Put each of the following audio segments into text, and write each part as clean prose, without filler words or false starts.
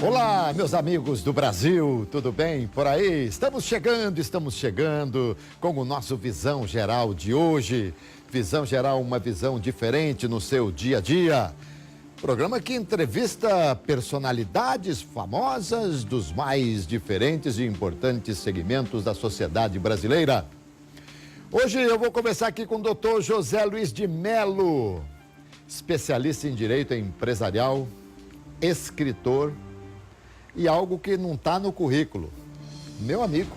Olá, meus amigos do Brasil, tudo bem por aí? Estamos chegando com o nosso Visão Geral de hoje. Visão Geral, uma visão diferente no seu dia a dia. Programa que entrevista personalidades famosas dos mais diferentes e importantes segmentos da sociedade brasileira. Hoje eu vou conversar aqui com o Dr. José Luiz de Mello, especialista em direito empresarial, escritor e algo que não está no currículo. Meu amigo.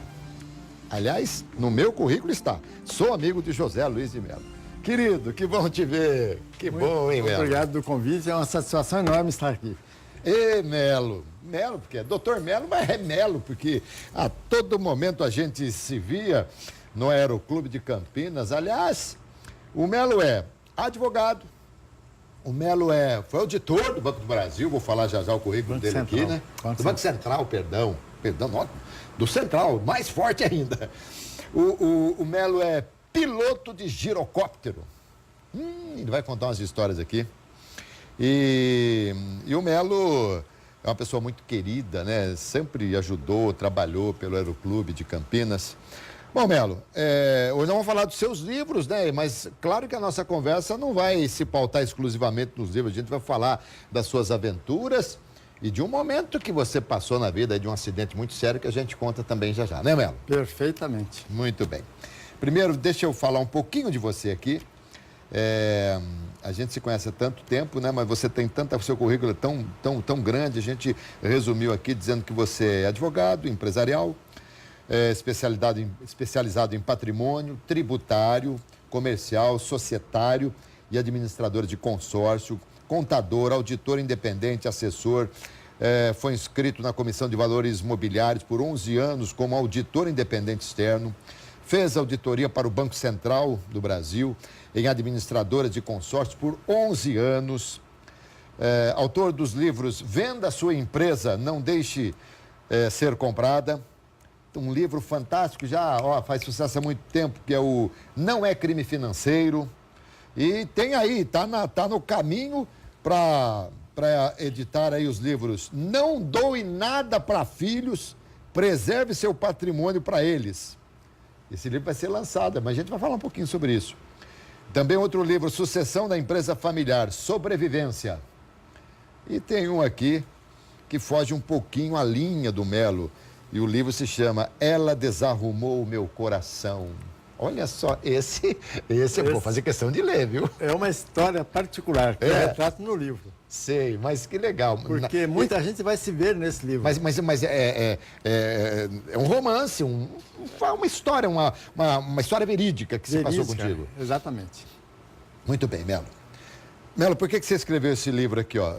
Aliás, no meu currículo está. Sou amigo de José Luiz de Mello. Querido, que bom te ver. Que bom, hein, Mello? Obrigado do convite, é uma satisfação enorme estar aqui. Ê, Mello. Mello, porque é doutor Mello, mas é Mello, porque a todo momento a gente se via no Aeroclube de Campinas. Aliás, o Mello é advogado, o Mello foi auditor do Banco do Brasil, vou falar já o currículo dele aqui, né? Do Banco Central, perdão, do Central, mais forte ainda. O Mello é piloto de girocóptero. Ele vai contar umas histórias aqui. E o Mello é uma pessoa muito querida, né? Sempre ajudou, trabalhou pelo Aeroclube de Campinas. Bom, Mello, hoje nós vamos falar dos seus livros, né? Mas claro que a nossa conversa não vai se pautar exclusivamente nos livros. A gente vai falar das suas aventuras e de um momento que você passou na vida, de um acidente muito sério que a gente conta também já, né, Mello? Perfeitamente. Muito bem. Primeiro, deixa eu falar um pouquinho de você aqui. A gente se conhece há tanto tempo, né? Mas você tem o seu currículo é tão grande. A gente resumiu aqui dizendo que você é advogado, empresarial, especializado em patrimônio, tributário, comercial, societário e administrador de consórcio, contador, auditor independente, assessor, foi inscrito na Comissão de Valores Mobiliários por 11 anos como auditor independente externo, fez auditoria para o Banco Central do Brasil em administradora de consórcio por 11 anos, autor dos livros Venda Sua Empresa, Não Deixe Ser Comprada, um livro fantástico, já faz sucesso há muito tempo, que é o Não é Crime Financeiro. E tem aí, tá no caminho para editar aí os livros Não Doe Nada para Filhos, Preserve Seu Patrimônio para Eles. Esse livro vai ser lançado, mas a gente vai falar um pouquinho sobre isso. Também outro livro, Sucessão da Empresa Familiar, Sobrevivência. E tem um aqui que foge um pouquinho a linha do Mello. E o livro se chama Ela Desarrumou o Meu Coração. Olha só, esse eu vou fazer questão de ler, viu? É uma história particular que eu retrato no livro. Sei, mas que legal. Porque muita gente vai se ver nesse livro. Mas é um romance, uma história, uma história verídica que se passou contigo. Exatamente. Muito bem, Mello. Mello, por que você escreveu esse livro aqui, ó?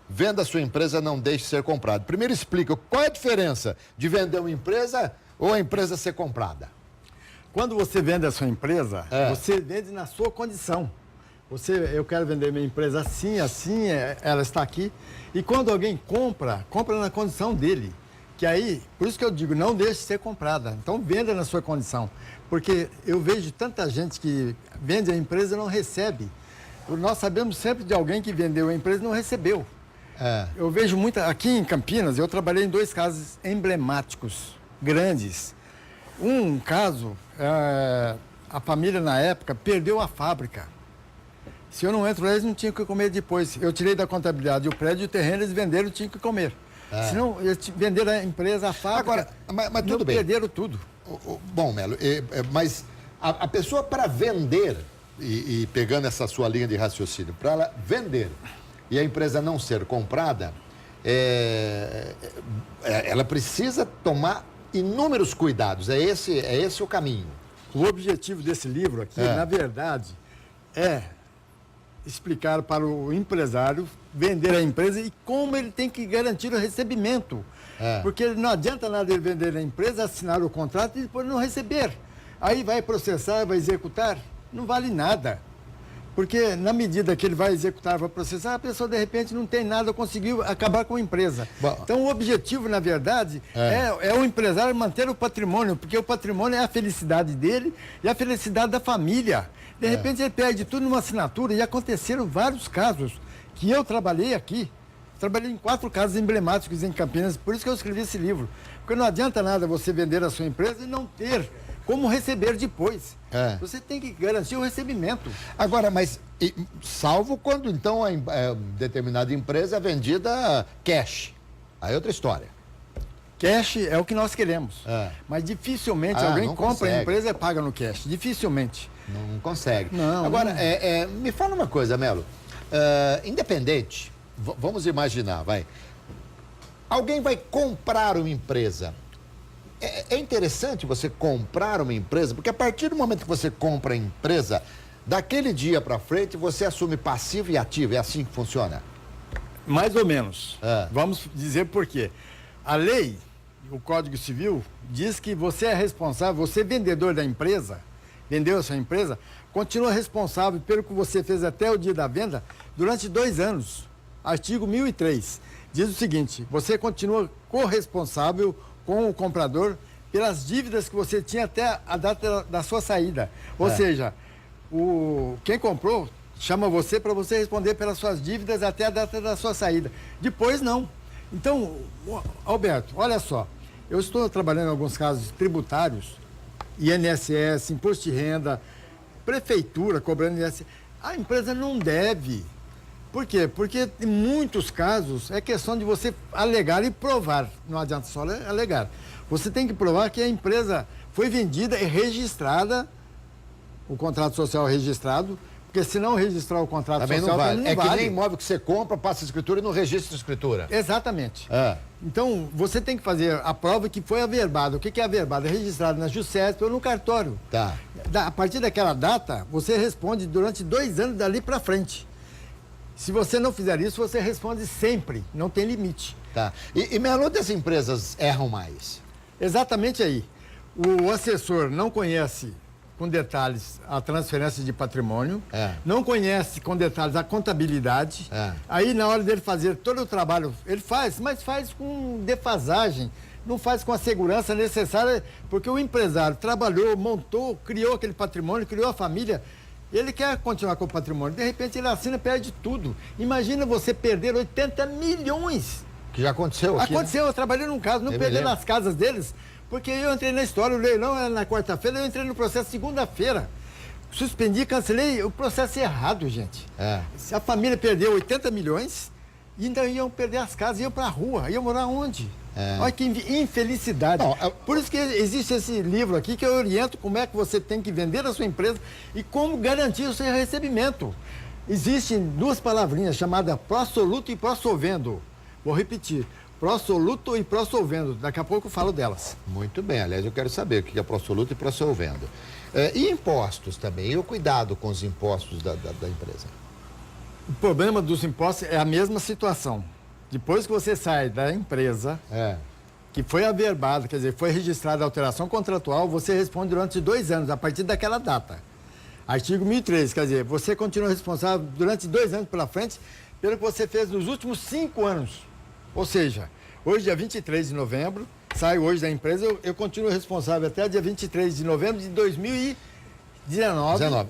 Venda Sua Empresa, Não Deixe Ser Comprado. Primeiro explica qual é a diferença de vender uma empresa ou a empresa ser comprada. Quando você vende a sua empresa, você vende na sua condição. Eu quero vender minha empresa assim, ela está aqui. E quando alguém compra na condição dele. Que aí, por isso que eu digo, não deixe ser comprada. Então venda na sua condição. Porque eu vejo tanta gente que vende a empresa e não recebe. Nós sabemos sempre de alguém que vendeu a empresa e não recebeu. Eu vejo aqui em Campinas, eu trabalhei em 2 casos emblemáticos, grandes. Um caso, a família na época perdeu a fábrica. Se eu não entro lá, eles não tinham o que comer depois. Eu tirei da contabilidade o prédio e o terreno, eles venderam e tinham que comer. Senão, eles venderam a empresa, a fábrica. Agora, mas tudo bem. Perderam tudo. Bom, Mello, mas a pessoa para vender, e pegando essa sua linha de raciocínio, para ela vender e a empresa não ser comprada, ela precisa tomar inúmeros cuidados. É esse o caminho. O objetivo desse livro aqui, na verdade, é explicar para o empresário vender a empresa e como ele tem que garantir o recebimento. Porque não adianta nada ele vender a empresa, assinar o contrato e depois não receber. Aí vai processar, vai executar, não vale nada. Porque na medida que ele vai executar, vai processar, a pessoa de repente não tem nada, conseguiu acabar com a empresa. Então o objetivo, na verdade, é o empresário manter o patrimônio, porque o patrimônio é a felicidade dele e a felicidade da família. De repente ele perde tudo numa assinatura e aconteceram vários casos que eu trabalhei aqui. Trabalhei em 4 casos emblemáticos em Campinas, por isso que eu escrevi esse livro. Porque não adianta nada você vender a sua empresa e não ter como receber depois. Você tem que garantir o recebimento. Agora, mas salvo quando então a determinada empresa é vendida cash. Aí é outra história. Cash é o que nós queremos. Mas dificilmente alguém compra a empresa e paga no cash. Dificilmente. Não consegue. Não, agora, não. Me fala uma coisa, Melo. Independente, vamos imaginar, vai. Alguém vai comprar uma empresa. É interessante você comprar uma empresa, porque a partir do momento que você compra a empresa, daquele dia para frente você assume passivo e ativo. É assim que funciona? Mais ou menos. Vamos dizer por quê. A lei, o Código Civil, diz que você é responsável, você vendedor da empresa, vendeu a sua empresa, continua responsável pelo que você fez até o dia da venda durante 2 anos. Artigo 1003. Diz o seguinte: você continua corresponsável com o comprador pelas dívidas que você tinha até a data da sua saída. Ou seja, quem comprou chama você para você responder pelas suas dívidas até a data da sua saída. Depois, não. Então, Alberto, olha só. Eu estou trabalhando em alguns casos tributários, INSS, imposto de renda, prefeitura cobrando INSS. A empresa não deve. Por quê? Porque em muitos casos é questão de você alegar e provar. Não adianta só alegar. Você tem que provar que a empresa foi vendida e registrada, o contrato social registrado, porque se não registrar o contrato também social, não vale. não vale. Que nem imóvel que você compra, passa a escritura e não registra a escritura. Exatamente. Então, você tem que fazer a prova que foi averbado. O que é averbado? É registrado na JuSesp ou no cartório. A partir daquela data, você responde durante 2 anos dali para frente. Se você não fizer isso, você responde sempre, não tem limite. E Melo, das empresas erram mais? Exatamente aí. O assessor não conhece com detalhes a transferência de patrimônio, não conhece com detalhes a contabilidade. Aí, na hora dele fazer todo o trabalho, ele faz, mas faz com defasagem, não faz com a segurança necessária, porque o empresário trabalhou, montou, criou aquele patrimônio, criou a família. Ele quer continuar com o patrimônio. De repente, ele assina e perde tudo. Imagina você perder 80 milhões. Que já aconteceu aqui, Aconteceu, né? Eu trabalhei num caso, não perderam as casas deles, porque eu entrei na história, o leilão era na quarta-feira, eu entrei no processo segunda-feira. Suspendi, cancelei, o processo é errado, gente. Se a família perdeu 80 milhões, ainda iam perder as casas, iam para a rua, iam morar onde? Olha que infelicidade. Por isso que existe esse livro aqui que eu oriento como é que você tem que vender a sua empresa e como garantir o seu recebimento. Existem 2 palavrinhas chamadas pró-soluto e pró-solvendo. Vou repetir, pró-soluto e pró-solvendo. Daqui a pouco eu falo delas. Muito bem, aliás, eu quero saber o que é pró-soluto e pró-solvendo. E impostos também, e o cuidado com os impostos da empresa? O problema dos impostos é a mesma situação. Depois que você sai da empresa, que foi averbado, quer dizer, foi registrada a alteração contratual, você responde durante 2 anos, a partir daquela data. Artigo 1003, quer dizer, você continua responsável durante 2 anos pela frente pelo que você fez nos últimos 5 anos. Ou seja, hoje, dia 23 de novembro, saio hoje da empresa, eu continuo responsável até dia 23 de novembro de 2019.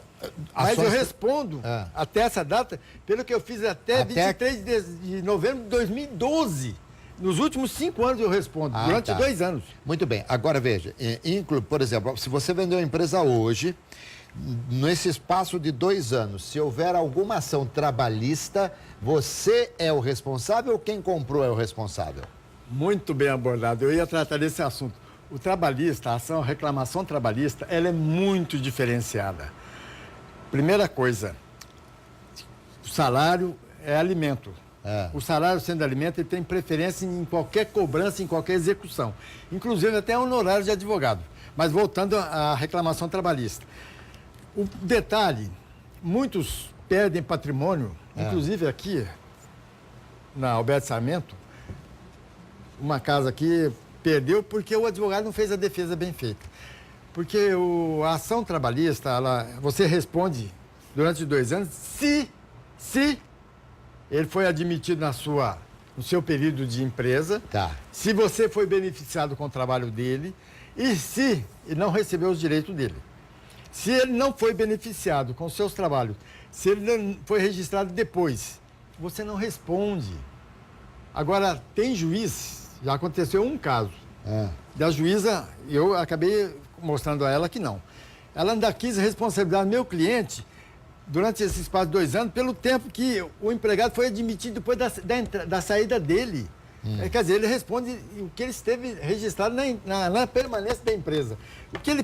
Mas eu respondo até essa data pelo que eu fiz até 23 de novembro de 2012. Nos últimos 5 anos eu respondo, durante 2 anos. Muito bem. Agora veja, por exemplo, se você vendeu a empresa hoje, nesse espaço de 2 anos, se houver alguma ação trabalhista, você é o responsável ou quem comprou é o responsável? Muito bem abordado. Eu ia tratar desse assunto. O trabalhista, a reclamação trabalhista, ela é muito diferenciada. Primeira coisa, o salário é alimento. O salário sendo alimento, ele tem preferência em qualquer cobrança, em qualquer execução. Inclusive até honorário de advogado. Mas voltando à reclamação trabalhista. O detalhe, muitos perdem patrimônio, inclusive aqui, na Alberto Sarmento, uma casa aqui perdeu porque o advogado não fez a defesa bem feita. Porque a ação trabalhista, você responde durante 2 anos se ele foi admitido no seu período de empresa, se você foi beneficiado com o trabalho dele e se ele não recebeu os direitos dele. Se ele não foi beneficiado com os seus trabalhos, se ele não foi registrado depois, você não responde. Agora, tem juiz, já aconteceu um caso, É. da juíza, eu acabei mostrando a ela que não. Ela ainda quis responsabilizar meu cliente durante esse espaço de 2 anos pelo tempo que o empregado foi admitido depois da saída dele. Quer dizer, ele responde o que ele esteve registrado na permanência da empresa. O que ele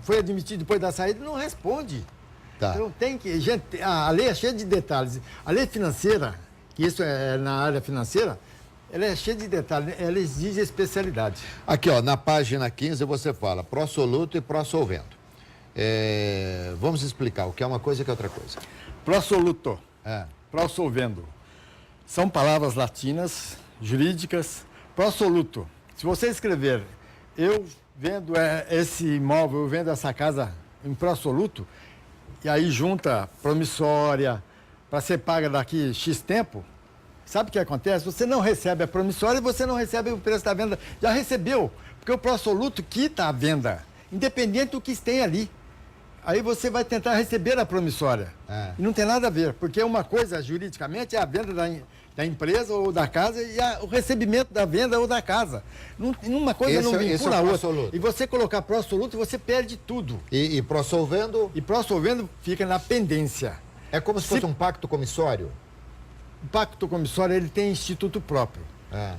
foi admitido depois da saída, não responde. Tá. Então tem que... Gente, a lei é cheia de detalhes. A lei financeira, que isso é na área financeira, ela é cheia de detalhes, ela exige especialidade. Aqui, ó, na página 15 você fala pró-soluto e pró-solvendo. Vamos explicar o que é uma coisa e o que é outra coisa. Pró-soluto, É. pró-solvendo. São palavras latinas, jurídicas. Pró-soluto. Se você escrever, eu vendo esse imóvel, eu vendo essa casa em pró-soluto, e aí junta promissória para ser paga daqui X tempo, sabe o que acontece? Você não recebe a promissória e você não recebe o preço da venda. Já recebeu, porque o pró-soluto quita a venda, independente do que tem ali. Aí você vai tentar receber a promissória. É. E não tem nada a ver, porque uma coisa, juridicamente, é a venda da empresa ou da casa e o recebimento da venda ou da casa. Uma coisa não vincula a outra. E você colocar pró-soluto, você perde tudo. E pró-solvendo? E pró-solvendo fica na pendência. É como se fosse um pacto comissório? O pacto comissório, ele tem instituto próprio. É.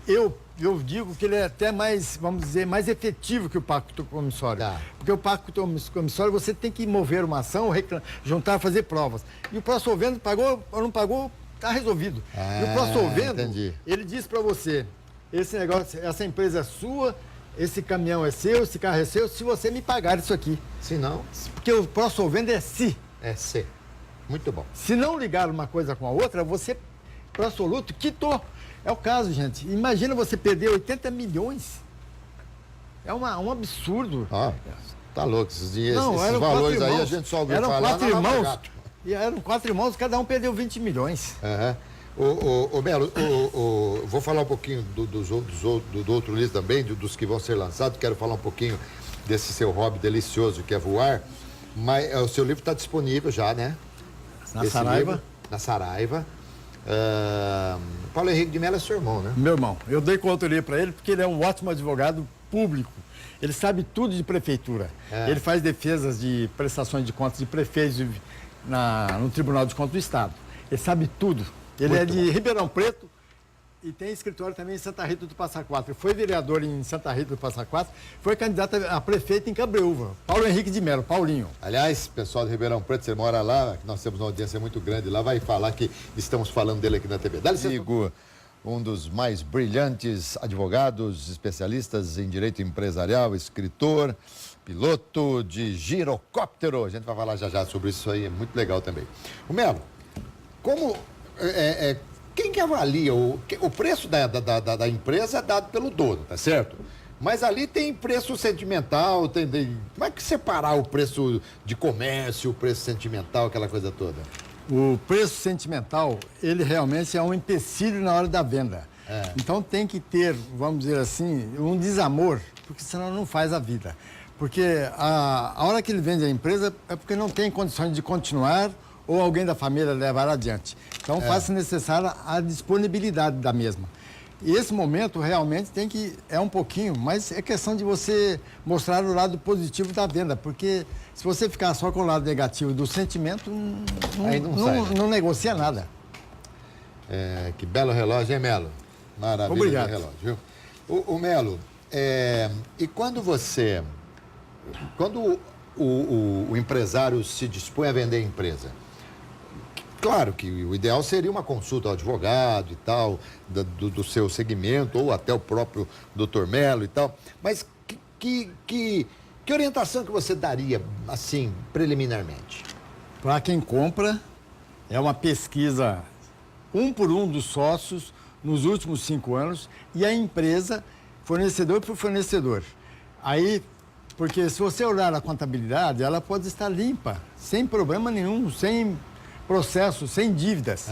Eu digo que ele é até mais, vamos dizer, mais efetivo que o pacto comissório. Tá. Porque o pacto comissório você tem que mover uma ação, juntar, fazer provas. E o pró-solvendo pagou ou não pagou, está resolvido. E o pró-solvendo, ele diz para você, esse negócio, essa empresa é sua, esse caminhão é seu, esse carro é seu, se você me pagar isso aqui. Se não? Porque o pró-solvendo é se. É se. Muito bom. Se não ligar uma coisa com a outra, você, pró-soluto, quitou. É o caso, gente. Imagina você perder 80 milhões. É um absurdo. Tá louco. Esses irmãos, valores aí a gente só ouviu falar. Eram 4 irmãos. E eram 4 irmãos, cada um perdeu 20 milhões. Ô Melo, vou falar um pouquinho do outro livro também, dos que vão ser lançados. Quero falar um pouquinho desse seu hobby delicioso que é voar. Mas o seu livro está disponível já, né? Na Saraiva. Livro, na Saraiva. Paulo Henrique de Mello é seu irmão, né? Meu irmão. Eu dei consultoria para ele porque ele é um ótimo advogado público. Ele sabe tudo de prefeitura. Ele faz defesas de prestações de contas de prefeitos no Tribunal de Contas do Estado. Ele sabe tudo. Ele é de Ribeirão Preto e tem escritório também em Santa Rita do Passa Quatro. Ele foi vereador em Santa Rita do Passa Quatro, foi candidato a prefeito em Cabreúva. Paulo Henrique de Mello, Paulinho. Aliás, pessoal de Ribeirão Preto, você mora lá, nós temos uma audiência muito grande lá, vai falar que estamos falando dele aqui na TV. Dá licença. Amigo, um dos mais brilhantes advogados, especialistas em direito empresarial, escritor, piloto de girocóptero. A gente vai falar já sobre isso aí, é muito legal também. O Melo, como... quem que avalia o preço da empresa é dado pelo dono, tá certo? Mas ali tem preço sentimental, como é que separar o preço de comércio, o preço sentimental, aquela coisa toda? O preço sentimental, ele realmente é um empecilho na hora da venda. Então tem que ter, vamos dizer assim, um desamor, porque senão não faz a vida. Porque a hora que ele vende a empresa é porque não tem condições de continuar ou alguém da família levar adiante. Então faz-se necessária a disponibilidade da mesma. E esse momento realmente é um pouquinho, mas é questão de você mostrar o lado positivo da venda, porque se você ficar só com o lado negativo do sentimento, não negocia nada. Que belo relógio, hein, Melo? Maravilha. Obrigado. De relógio, viu? O Melo, e quando o empresário se dispõe a vender a empresa, claro que o ideal seria uma consulta ao advogado e tal, do seu segmento, ou até o próprio Dr. Melo e tal, mas que orientação que você daria, assim, preliminarmente? Para quem compra, é uma pesquisa 1 por 1 dos sócios nos últimos 5 anos e a empresa, fornecedor por fornecedor. Aí, porque se você olhar a contabilidade, ela pode estar limpa, sem problema nenhum, sem processo, sem dívidas.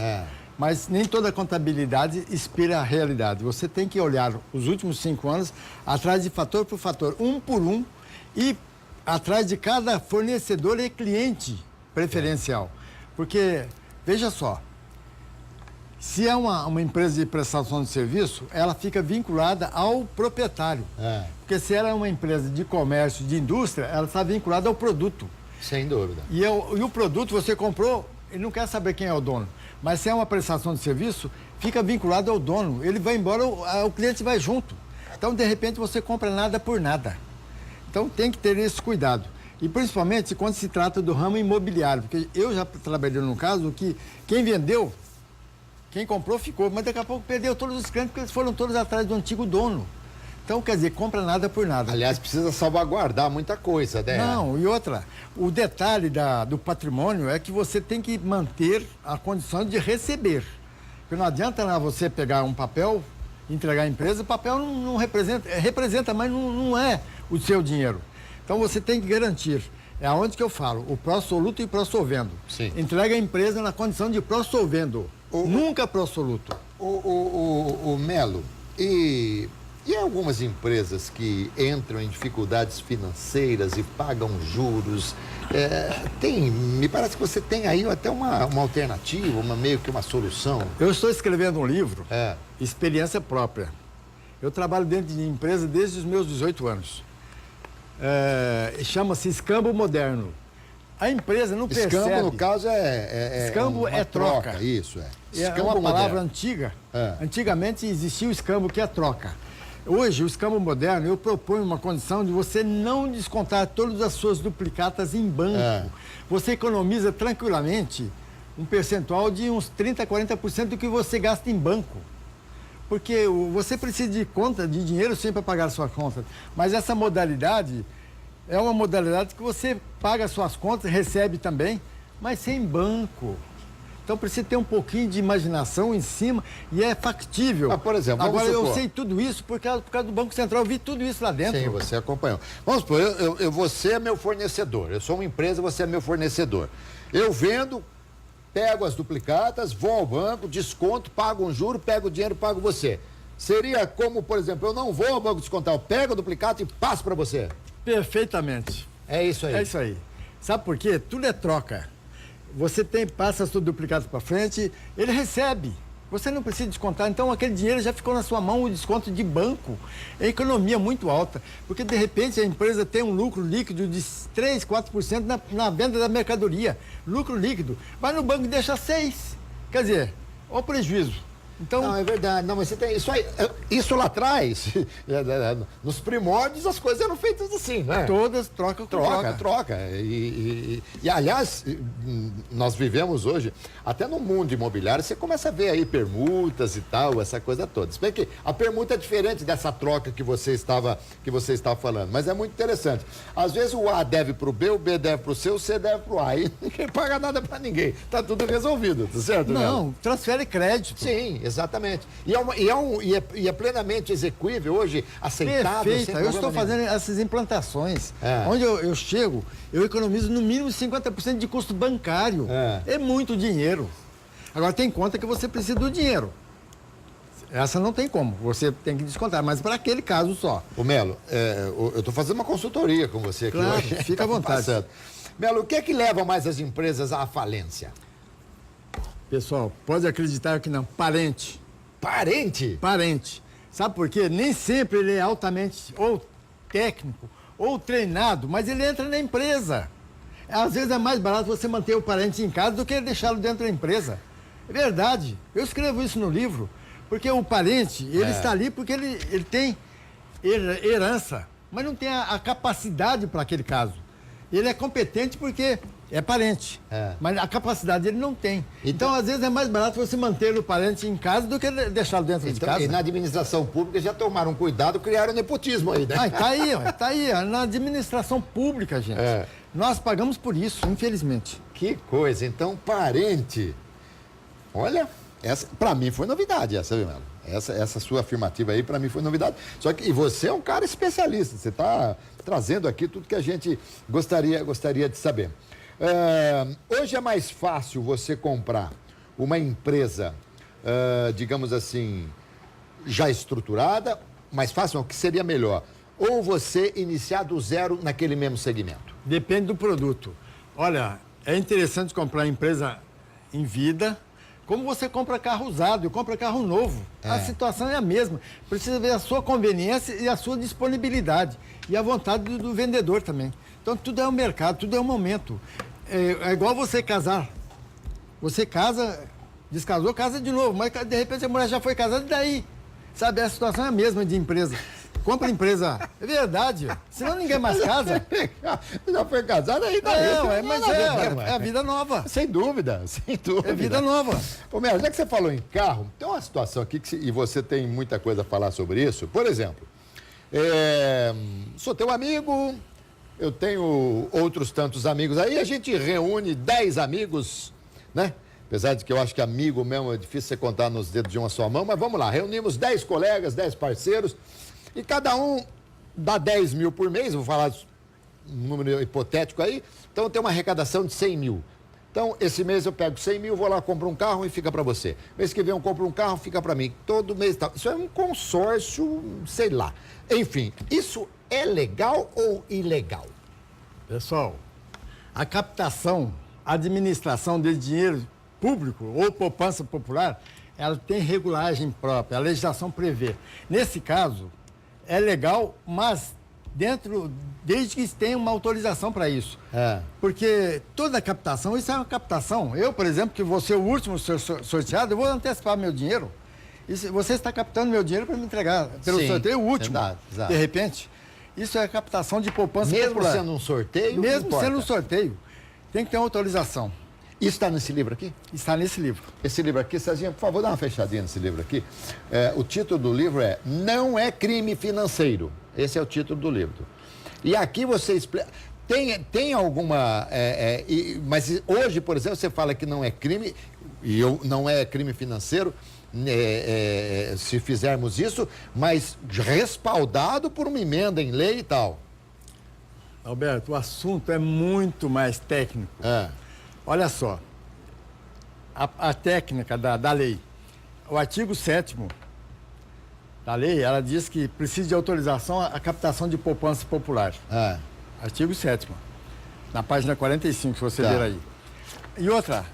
Mas nem toda contabilidade inspira a realidade. Você tem que olhar os últimos 5 anos atrás de fator por fator, 1 por 1, e atrás de cada fornecedor e cliente preferencial. Porque, veja só, Se é uma empresa de prestação de serviço, ela fica vinculada ao proprietário. Porque se ela é uma empresa de comércio, de indústria, ela está vinculada ao produto. Sem dúvida. E o produto você comprou, ele não quer saber quem é o dono. Mas se é uma prestação de serviço, fica vinculado ao dono. Ele vai embora, o cliente vai junto. Então, de repente, você compra nada por nada. Então, tem que ter esse cuidado. E principalmente quando se trata do ramo imobiliário. Porque eu já trabalhei num caso que quem vendeu, quem comprou ficou, mas daqui a pouco perdeu todos os clientes porque eles foram todos atrás do antigo dono. Então, quer dizer, compra nada por nada. Aliás, precisa salvaguardar muita coisa, né? Não, e outra, o detalhe do patrimônio é que você tem que manter a condição de receber. Porque não adianta você pegar um papel, entregar à empresa, o papel não representa, mas não é o seu dinheiro. Então, você tem que garantir. É aonde que eu falo, o pró-soluto e pró-solvendo. Sim. Entrega a empresa na condição de pró-solvendo, nunca pró-soluto. O Melo, e algumas empresas que entram em dificuldades financeiras e pagam juros, me parece que você tem aí até uma alternativa, meio que uma solução. Eu estou escrevendo um livro, experiência própria. Eu trabalho dentro de empresa desde os meus 18 anos. Chama-se escambo moderno. A empresa não percebe... Escambo, no caso, escambo é troca. Isso, É uma palavra antiga. Antigamente existia o escambo, que é troca. Hoje, o escambo moderno, eu proponho uma condição de você não descontar todas as suas duplicatas em banco. Você economiza tranquilamente um percentual de uns 30%, 40% do que você gasta em banco. Porque você precisa de dinheiro sempre para pagar a sua conta. Mas essa modalidade é uma modalidade que você paga as suas contas, recebe também, mas sem banco. Então precisa ter um pouquinho de imaginação em cima e é factível. Por exemplo, agora eu sei tudo isso por causa do Banco Central, eu vi tudo isso lá dentro. Sim, você acompanhou. Vamos supor, você é meu fornecedor, eu sou uma empresa, você é meu fornecedor. Eu vendo, pego as duplicatas, vou ao banco, desconto, pago um juro, pego o dinheiro, pago você. Seria como, por exemplo, eu não vou ao banco descontar, eu pego a duplicata e passo para você. Perfeitamente. É isso aí. É isso aí. Sabe por quê? Tudo é troca. Você passa a sua duplicata para frente, ele recebe. Você não precisa descontar, então aquele dinheiro já ficou na sua mão, o desconto de banco. É economia muito alta, porque de repente a empresa tem um lucro líquido de 3%, 4% na venda da mercadoria. Lucro líquido. Vai no banco e deixa 6%. Quer dizer, olha o prejuízo. Então... Não, é verdade. Não, mas você tem isso aí. Isso lá atrás, nos primórdios, as coisas eram feitas assim, né? Todas troca. E aliás, nós vivemos hoje, até no mundo imobiliário, você começa a ver aí permutas e tal, essa coisa toda. Se bem que a permuta é diferente dessa troca que você estava falando, mas é muito interessante. Às vezes o A deve para o B, o B deve para o C, o C deve para o A. E ninguém paga nada para ninguém. Tá tudo resolvido, tá certo? Não, transfere crédito. Sim, exatamente. E é plenamente execuível hoje, aceitável. Perfeito. Eu estou fazendo essas implantações. Onde eu chego, eu economizo no mínimo 50% de custo bancário. É muito dinheiro. Agora, tem conta que você precisa do dinheiro. Essa não tem como. Você tem que descontar, mas para aquele caso só. Ô Melo, eu estou fazendo uma consultoria com você aqui claro, hoje. Fica à vontade. Melo, o que é que leva mais as empresas à falência? Pessoal, pode acreditar que não. Parente. Parente? Parente. Sabe por quê? Nem sempre ele é altamente ou técnico ou treinado, mas ele entra na empresa. Às vezes é mais barato você manter o parente em casa do que deixá-lo dentro da empresa. É verdade. Eu escrevo isso no livro, porque o parente, ele está ali porque ele tem herança, mas não tem a capacidade para aquele caso. Ele é competente porque é parente, mas a capacidade ele não tem. Então, às vezes, é mais barato você manter o parente em casa do que deixá-lo dentro de casa. E na administração pública já tomaram cuidado, criaram nepotismo aí, né? Tá aí. Na administração pública, gente. Nós pagamos por isso, infelizmente. Que coisa. Então, parente. Olha, essa para mim foi novidade, essa, viu, Melo? Essa sua afirmativa aí, para mim, foi novidade. Só que, e você é um cara especialista, você está trazendo aqui tudo que a gente gostaria de saber. Hoje é mais fácil você comprar uma empresa, digamos assim, já estruturada, mais fácil, o que seria melhor? Ou você iniciar do zero naquele mesmo segmento? Depende do produto. Olha, é interessante comprar empresa em vida, como você compra carro usado e compra carro novo. A situação é a mesma. Precisa ver a sua conveniência e a sua disponibilidade. E a vontade do vendedor também. Então, tudo é um mercado, tudo é um momento. É igual você casar. Você casa, descasou, casa de novo. Mas, de repente, a mulher já foi casada, e daí? Sabe, a situação é a mesma de empresa. Compra empresa. É verdade. Senão ninguém mais casa. Já foi casado aí, Não, mas é a vida nova. Sem dúvida, sem dúvida. É vida nova. Ô, Melo, já que você falou em carro, tem uma situação aqui e você tem muita coisa a falar sobre isso. Por exemplo, sou teu amigo, eu tenho outros tantos amigos aí, a gente reúne 10 amigos, né? Apesar de que eu acho que amigo mesmo é difícil você contar nos dedos de uma só mão, mas vamos lá, reunimos 10 colegas, 10 parceiros, e cada um dá 10 mil por mês, vou falar um número hipotético aí, então tem uma arrecadação de 100 mil. Então, esse mês eu pego 100 mil, vou lá, compro um carro e fica para você. Mês que vem eu compro um carro, fica para mim. Todo mês tal. Isso é um consórcio, sei lá. Enfim, isso é legal ou ilegal? Pessoal, a captação, a administração de dinheiro público ou poupança popular, ela tem regulagem própria, a legislação prevê. Nesse caso, é legal, mas desde que tenha uma autorização para isso. Porque toda captação, isso é uma captação. Eu, por exemplo, que vou ser o último sorteado, eu vou antecipar meu dinheiro. Você está captando meu dinheiro para me entregar pelo sorteio o último, exato. De repente. Isso é captação de poupança popular. Mesmo sendo um sorteio? Mesmo sendo um sorteio. Tem que ter uma autorização. Isso está nesse livro aqui? Está nesse livro. Esse livro aqui, Cezinha, por favor, dá uma fechadinha nesse livro aqui. O título do livro é Não é Crime Financeiro. Esse é o título do livro. E aqui você explica... Tem alguma... mas hoje, por exemplo, você fala que não é crime, não é crime financeiro, se fizermos isso, mas respaldado por uma emenda em lei e tal. Alberto, o assunto é muito mais técnico. Olha só, a técnica da lei. O artigo 7º da lei, ela diz que precisa de autorização a captação de poupança popular. Artigo 7º, na página 45, se você ver aí. E outra,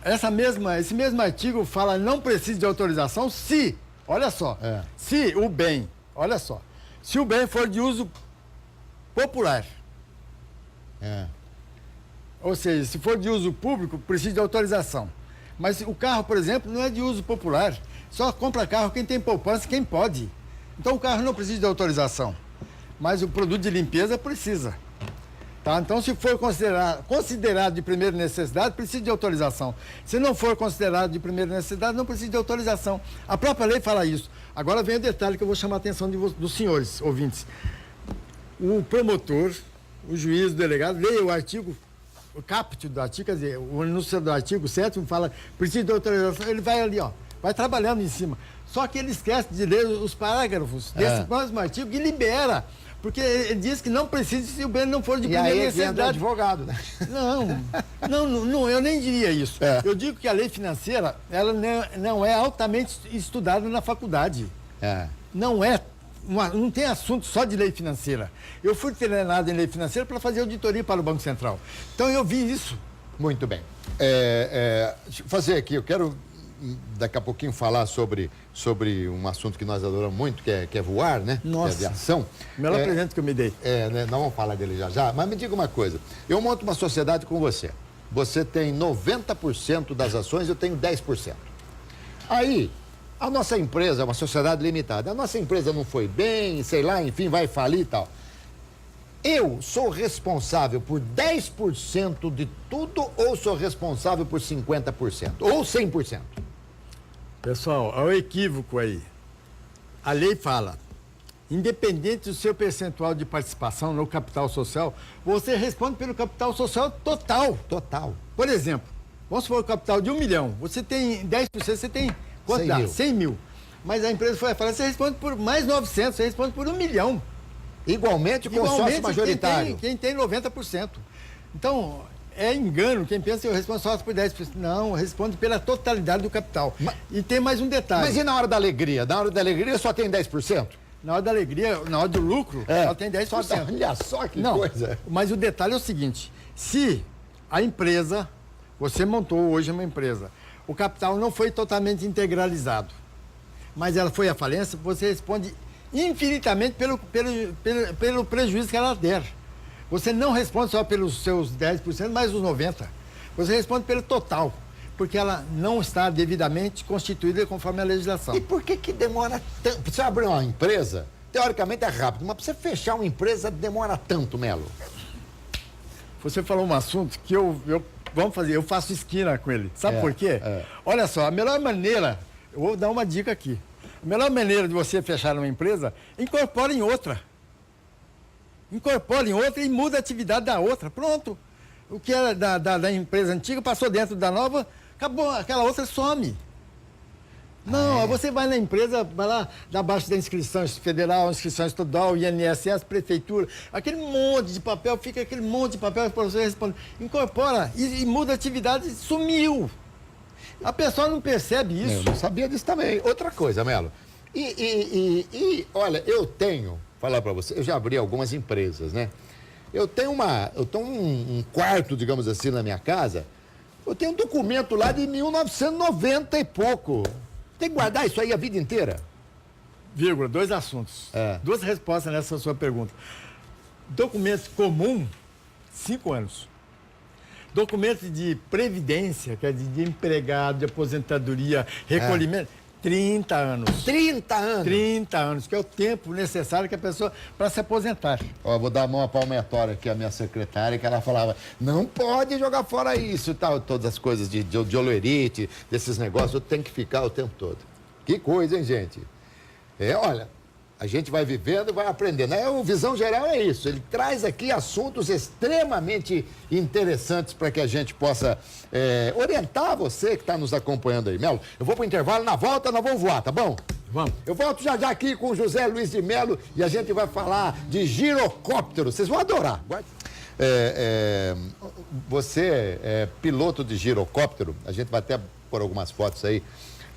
esse mesmo artigo fala não precisa de autorização se, olha só, se o bem, olha só, se o bem for de uso popular. Ou seja, se for de uso público, precisa de autorização. Mas o carro, por exemplo, não é de uso popular. Só compra carro quem tem poupança, quem pode. Então o carro não precisa de autorização. Mas o produto de limpeza precisa. Tá? Então, se for considerado de primeira necessidade, precisa de autorização. Se não for considerado de primeira necessidade, não precisa de autorização. A própria lei fala isso. Agora vem o detalhe que eu vou chamar a atenção dos senhores ouvintes. O promotor, o juiz, o delegado, leia o artigo, o caput do artigo, quer dizer, o anúncio do artigo 7º fala, precisa de autorização, ele vai ali, vai trabalhando em cima. Só que ele esquece de ler os parágrafos desse mesmo artigo e libera. Porque ele diz que não precisa se o bem não for de primeira necessidade. Advogado, né? Não, eu nem diria isso. Eu digo que a lei financeira, ela não é altamente estudada na faculdade. Não tem assunto só de lei financeira. Eu fui treinado em lei financeira para fazer auditoria para o Banco Central. Então eu vi isso. Muito bem. Deixa eu fazer aqui, eu quero daqui a pouquinho falar sobre um assunto que nós adoramos muito, que é voar, né? Nossa. Que é aviação. O melhor presente que eu me dei. Né? Não vamos falar dele já. Mas me diga uma coisa. Eu monto uma sociedade com você. Você tem 90% das ações, eu tenho 10%. Aí, a nossa empresa é uma sociedade limitada. A nossa empresa não foi bem, sei lá, enfim, vai falir e tal. Eu sou responsável por 10% de tudo ou sou responsável por 50%? Ou 100%? Pessoal, há um equívoco aí. A lei fala, independente do seu percentual de participação no capital social, você responde pelo capital social total. Total. Por exemplo, vamos supor o capital de 1 milhão. Você tem 10%, você tem quanto dá? 100 mil. Mas a empresa foi falar, você responde por mais 900, você responde por 1 milhão. Igualmente o consórcio majoritário. Quem tem 90%. Então, é engano quem pensa que eu respondo só por 10%. Não, responde pela totalidade do capital. E tem mais um detalhe. Mas e na hora da alegria? Na hora da alegria só tem 10%? Na hora da alegria, na hora do lucro, só tem 10%. Olha só que coisa. Mas o detalhe é o seguinte, se a empresa, você montou hoje uma empresa, o capital não foi totalmente integralizado, mas ela foi à falência, você responde infinitamente pelo prejuízo que ela der. Você não responde só pelos seus 10%, mas os 90%. Você responde pelo total, porque ela não está devidamente constituída conforme a legislação. E por que demora tanto? Pra você abrir uma empresa, teoricamente é rápido, mas para você fechar uma empresa demora tanto, Melo? Você falou um assunto que eu faço esquina com ele. Sabe por quê? Olha só, a melhor maneira, eu vou dar uma dica aqui. A melhor maneira de você fechar uma empresa, incorpora em outra. Incorpora em outra e muda a atividade da outra. Pronto. O que era da empresa antiga passou dentro da nova, acabou, aquela outra some. Não, você vai na empresa, vai lá, dá abaixo da inscrição federal, inscrição estadual, INSS, prefeitura, aquele monte de papel, fica aquele monte de papel para você responder. Incorpora e muda a atividade, sumiu. A pessoa não percebe isso. Eu não sabia disso também. Outra coisa, Melo. Olha, falar para você, eu já abri algumas empresas, né? Eu tenho um quarto, digamos assim, na minha casa. Eu tenho um documento lá de 1990 e pouco. Tem que guardar isso aí a vida inteira? Vírgula, 2 assuntos. 2 respostas nessa sua pergunta. Documento comum, 5 anos. Documento de previdência, que é de empregado, de aposentadoria, recolhimento, 30 anos. 30 anos? 30 anos, que é o tempo necessário que a pessoa para se aposentar. Ó, vou dar uma palmatória aqui à minha secretária, que ela falava, não pode jogar fora isso e tal, todas as coisas de olerite, desses negócios, tem que ficar o tempo todo. Que coisa, hein, gente? Olha, a gente vai vivendo e vai aprendendo. O Visão Geral é isso, ele traz aqui assuntos extremamente interessantes para que a gente possa orientar você que está nos acompanhando aí. Melo, eu vou para o intervalo, na volta nós vamos voar, tá bom? Vamos. Eu volto já aqui com o José Luiz de Melo e a gente vai falar de girocóptero, vocês vão adorar. Você é piloto de girocóptero, a gente vai até pôr algumas fotos aí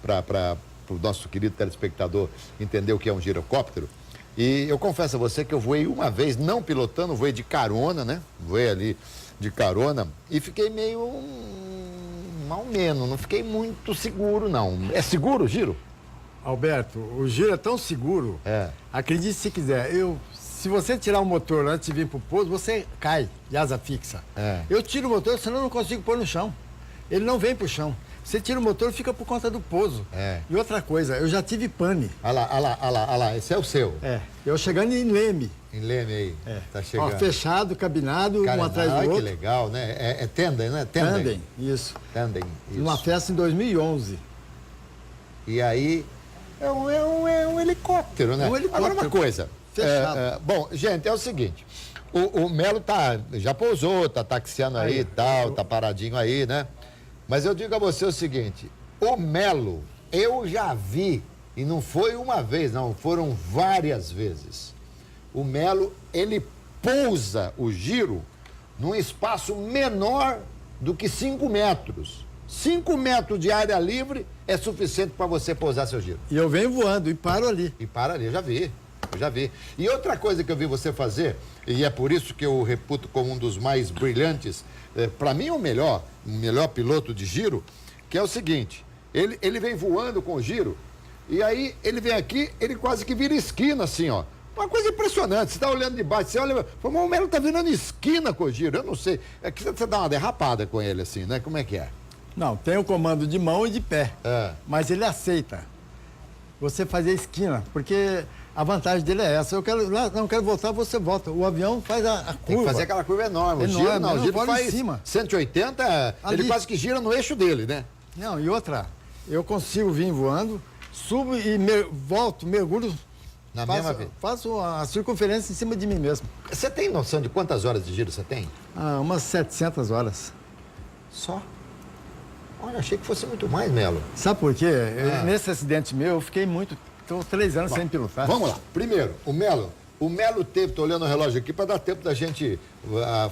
para o nosso querido telespectador entender o que é um girocóptero. E eu confesso a você que eu voei uma vez, não pilotando, voei de carona, né? Voei ali de carona e fiquei meio mal ou menos, não fiquei muito seguro, não. É seguro o giro? Alberto, o giro é tão seguro, acredite se quiser, se você tirar o motor antes de vir para o pouso, você cai de asa fixa. Eu tiro o motor, senão eu não consigo pôr no chão. Ele não vem para o chão. Você tira o motor, fica por conta do pouso. E outra coisa, eu já tive pane. Olha lá, esse é o seu. Eu chegando em Leme. Em Leme aí, tá chegando. Ó, fechado, cabinado, um atrás do outro. Que legal, né? É tandem, né? Tandem, isso. Tandem, isso. Numa festa em 2011. E aí, é um helicóptero, né? Um helicóptero. Agora uma coisa. Fechado. Bom, gente, é o seguinte. O Melo já pousou, tá taxiando aí e tal, tá paradinho aí, né? Mas eu digo a você o seguinte, o Melo, eu já vi, e não foi uma vez, não, foram várias vezes. O Melo, ele pousa o giro num espaço menor do que 5 metros. 5 metros de área livre é suficiente para você pousar seu giro. E eu venho voando e paro ali. E para ali, eu já vi. E outra coisa que eu vi você fazer, e é por isso que eu reputo como um dos mais brilhantes, para mim o melhor piloto de giro, que é o seguinte, ele vem voando com o giro, e aí ele vem aqui, ele quase que vira esquina assim, ó. Uma coisa impressionante, você está olhando de baixo, você olha, o Melo está virando esquina com o giro, eu não sei, é que você dá uma derrapada com ele assim, né? Como é que é? Não, tem o comando de mão e de pé, mas ele aceita você fazer esquina, porque a vantagem dele é essa. Eu não quero voltar, você volta. O avião faz a curva. Tem que fazer aquela curva enorme. O giro faz em cima. 180, ele quase que gira no eixo dele, né? Não, e outra, eu consigo vir voando, subo e volto, mergulho. Na mesma vez? Faço a circunferência em cima de mim mesmo. Você tem noção de quantas horas de giro você tem? Umas 700 horas. Só? Olha, achei que fosse muito mais, Melo. Sabe por quê? Nesse acidente meu, eu fiquei estou 3 anos sem pilotar. Vamos lá. Primeiro, o Melo teve, estou olhando o relógio aqui para dar tempo da gente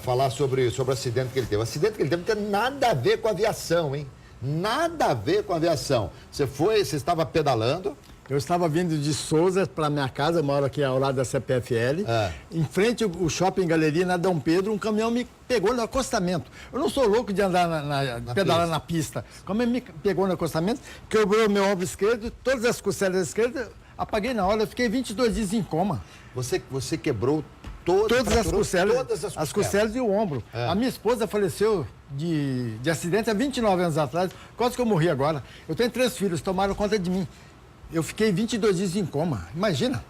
falar sobre o acidente que ele teve. O acidente que ele teve não tem nada a ver com aviação, hein? Nada a ver com aviação. Você estava pedalando. Eu estava vindo de Souza para minha casa, eu moro aqui ao lado da CPFL. Em frente ao Shopping Galeria, na Dom Pedro, um caminhão me pegou no acostamento. Eu não sou louco de andar pedalar na pista. Como ele me pegou no acostamento, quebrou meu ombro esquerdo, todas as costelas esquerdas, apaguei na hora, eu fiquei 22 dias em coma. Você quebrou todas as costelas e o ombro. A minha esposa faleceu de acidente há 29 anos atrás, quase que eu morri agora. Eu tenho 3 filhos, tomaram conta de mim. Eu fiquei 22 dias em coma, imagina.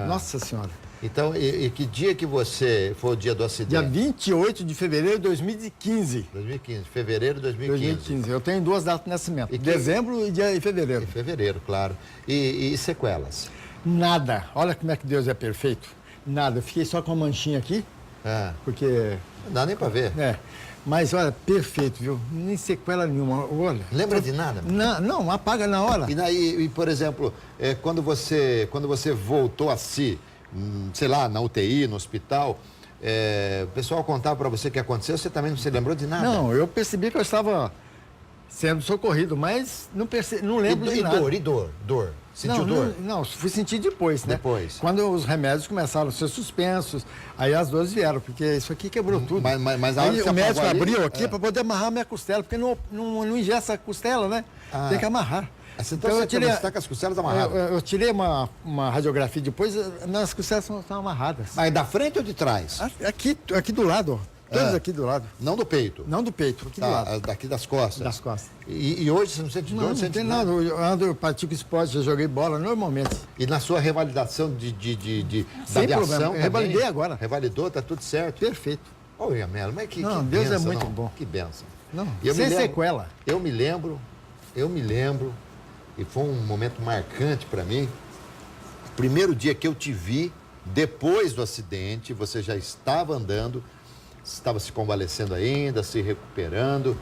Nossa Senhora. Então, e que dia que você foi o dia do acidente? Dia 28 de fevereiro de 2015. 2015, fevereiro de 2015. 2015. Eu tenho 2 datas de nascimento, dezembro e fevereiro. Em fevereiro, claro. E sequelas? Nada. Olha como é que Deus é perfeito. Nada. Eu fiquei só com uma manchinha aqui, porque... Não dá nem pra ver. Mas, olha, perfeito, viu? Nem sequela nenhuma. Olha. Lembra de nada? Não, apaga na hora. E por exemplo, quando você voltou a si, sei lá, na UTI, no hospital, o pessoal contava para você o que aconteceu, você também não se lembrou de nada? Não, eu percebi que eu estava sendo socorrido, mas não lembro de nada. E dor? Sentiu dor? Não, fui sentir depois, né? Depois. Quando os remédios começaram a ser suspensos, aí as dores vieram, porque isso aqui quebrou tudo. Mas a hora aí que o médico ali, abriu aqui para poder amarrar a minha costela, porque não ingessa a costela, né? Tem que amarrar. Então você está com as costelas amarradas? Eu tirei uma radiografia depois, minhas costelas estão amarradas. Mas da frente ou de trás? Aqui do lado, ó. Todos aqui do lado. Não do peito? Não do peito, aqui do lado. Daqui das costas? Das costas. E hoje você não sente dor? Não tem nada. Eu pratico esporte, já joguei bola normalmente. E na sua revalidação da aviação? Revalidei agora. Revalidou, tá tudo certo? Perfeito. Olha, Melo, mas que Não, Deus benção, é muito bom. Que benção. Não, sem sequela. Eu me lembro, e foi um momento marcante para mim. Primeiro dia que eu te vi, depois do acidente, você já estava andando, estava se convalescendo ainda, se recuperando,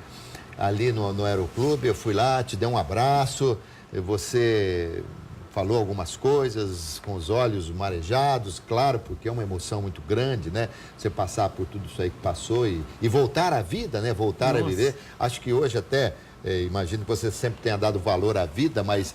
ali no Aeroclube. Eu fui lá, te dei um abraço, você falou algumas coisas com os olhos marejados, claro, porque é uma emoção muito grande, né? Você passar por tudo isso aí que passou e voltar à vida, né? Voltar a viver. Acho que hoje até... imagino que você sempre tenha dado valor à vida, mas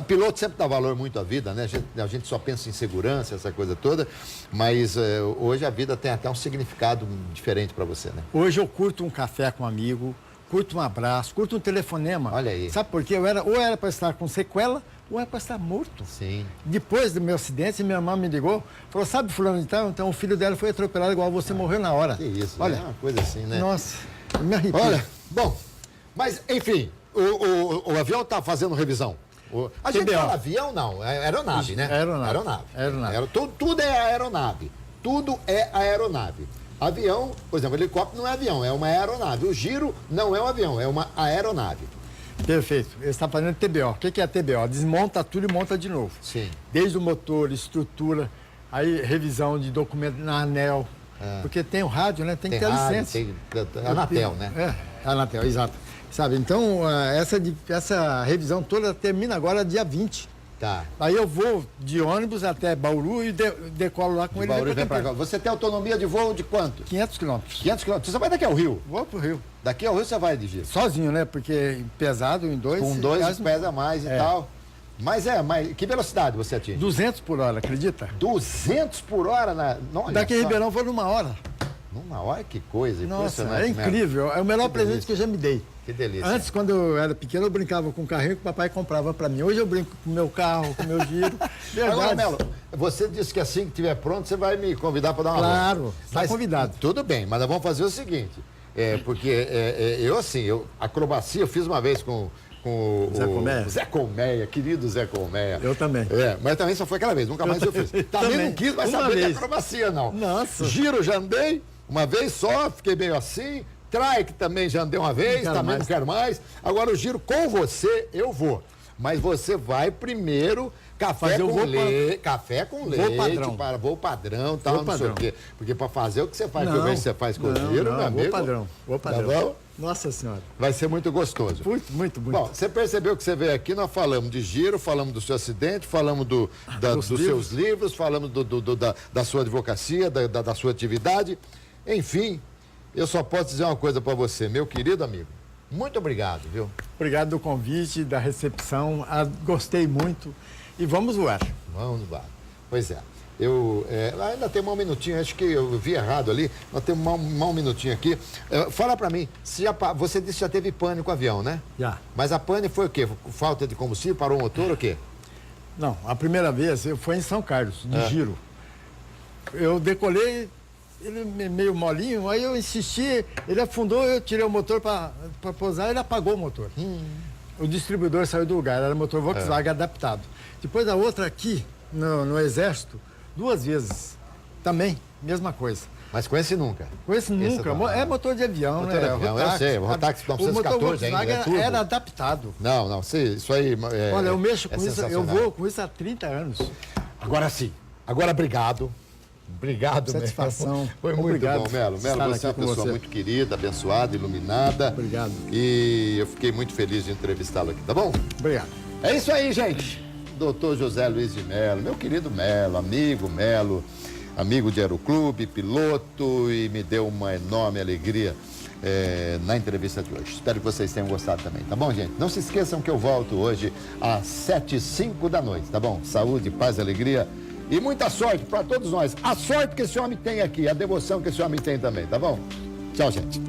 piloto sempre dá valor muito à vida, né? A gente só pensa em segurança, essa coisa toda, mas hoje a vida tem até um significado diferente para você, né? Hoje eu curto um café com um amigo, curto um abraço, curto um telefonema. Olha aí. Sabe por quê? Ou era para estar com sequela, ou era para estar morto. Sim. Depois do meu acidente, minha irmã me ligou, falou, sabe fulano de tal? Então o filho dela foi atropelado igual você, morreu na hora. Que isso, olha, é uma coisa assim, né? Nossa, me arrepio. Olha, bom... Mas, enfim, o avião está fazendo revisão. A gente fala avião, não. É aeronave, né? Aeronave. Tudo é aeronave. Tudo é aeronave. Avião, por exemplo, helicóptero não é avião, é uma aeronave. O giro não é um avião, é uma aeronave. Perfeito. Ele está fazendo TBO. O que é TBO? Desmonta tudo e monta de novo. Sim. Desde o motor, estrutura, aí revisão de documento na ANEL. Porque tem o rádio, né? Tem que ter a licença. Tem Anatel, né? Anatel, exato. Sabe, então, essa revisão toda termina agora dia 20. Tá. Aí eu vou de ônibus até Bauru e decolo lá com ele. Bauru vem pra cá. Você tem autonomia de voo de quanto? 500 quilômetros. 500 quilômetros. Você vai daqui ao Rio? Vou pro Rio. Daqui ao Rio você vai de giro? Sozinho, né? Porque pesado em 2... Com 2 pesa mais e tal. Mas que velocidade você atinge? 200 por hora, acredita? 200 por hora? Daqui a Ribeirão vou numa hora. Numa hora? Que coisa. Nossa, é incrível. É o melhor presente que eu já me dei. Que delícia. Antes, quando eu era pequeno, eu brincava com o carrinho que o papai comprava para mim. Hoje eu brinco com o meu carro, com o meu giro. Verdade. Agora, Melo, você disse que assim que estiver pronto, você vai me convidar para dar uma volta. Claro, está convidado. Tudo bem, mas nós vamos fazer o seguinte. Porque acrobacia eu fiz uma vez com o Zé Colmeia, querido Zé Colmeia. Eu também. Mas também só foi aquela vez, nunca mais eu fiz. Também não quis mais saber de acrobacia, não. Nossa. Giro já andei uma vez só, fiquei meio assim. Trike também já andei uma vez, também não quero mais. Agora o giro com você, eu vou. Mas você vai primeiro café com leite. Café com leite. Voo padrão, tal, não sei o quê. Porque para fazer o que você faz, que eu vejo que você faz com o giro, meu amigo. Voo padrão. Tá bom? Nossa Senhora. Vai ser muito gostoso. Muito. Bom, você percebeu que você veio aqui, nós falamos de giro, falamos do seu acidente, falamos dos seus livros, falamos da sua advocacia, da sua atividade. Enfim, eu só posso dizer uma coisa para você, meu querido amigo. Muito obrigado, viu? Obrigado do convite, da recepção. Gostei muito. e vamos voar. Vamos voar. Pois é. Ainda tem um minutinho, acho que eu vi errado ali. Nós temos um minutinho aqui. Fala pra mim, você disse que já teve pane com o avião, né? Já. Mas a pane foi o quê? Falta de combustível, parou o motor ou o quê? Não, a primeira vez foi em São Carlos, de giro. Eu decolei, ele meio molinho, aí eu insisti, ele afundou, eu tirei o motor para pousar, ele apagou o motor. O distribuidor saiu do lugar, era motor Volkswagen adaptado. Depois a outra aqui, no Exército, 2 vezes. Também, mesma coisa. Mas com esse nunca? Com esse nunca. É motor de avião, motor né? De avião, eu sei, o Rotax 914 o motor Volkswagen ainda, é era adaptado. Não, isso aí Olha, eu mexo com isso, eu vou com isso há 30 anos. Agora sim. Agora, obrigado. Obrigado, satisfação. Melo. Foi muito Obrigado bom, Melo. Melo, você é uma pessoa muito querida, abençoada, iluminada. Obrigado. E eu fiquei muito feliz de entrevistá-lo aqui, tá bom? Obrigado. É isso aí, gente. Doutor José Luiz de Melo, meu querido Melo, amigo de Aeroclube, piloto, e me deu uma enorme alegria na entrevista de hoje. Espero que vocês tenham gostado também, tá bom, gente? Não se esqueçam que eu volto hoje às 7h05 da noite, tá bom? Saúde, paz, alegria e muita sorte para todos nós. A sorte que esse homem tem aqui, a devoção que esse homem tem também, tá bom? Tchau, gente.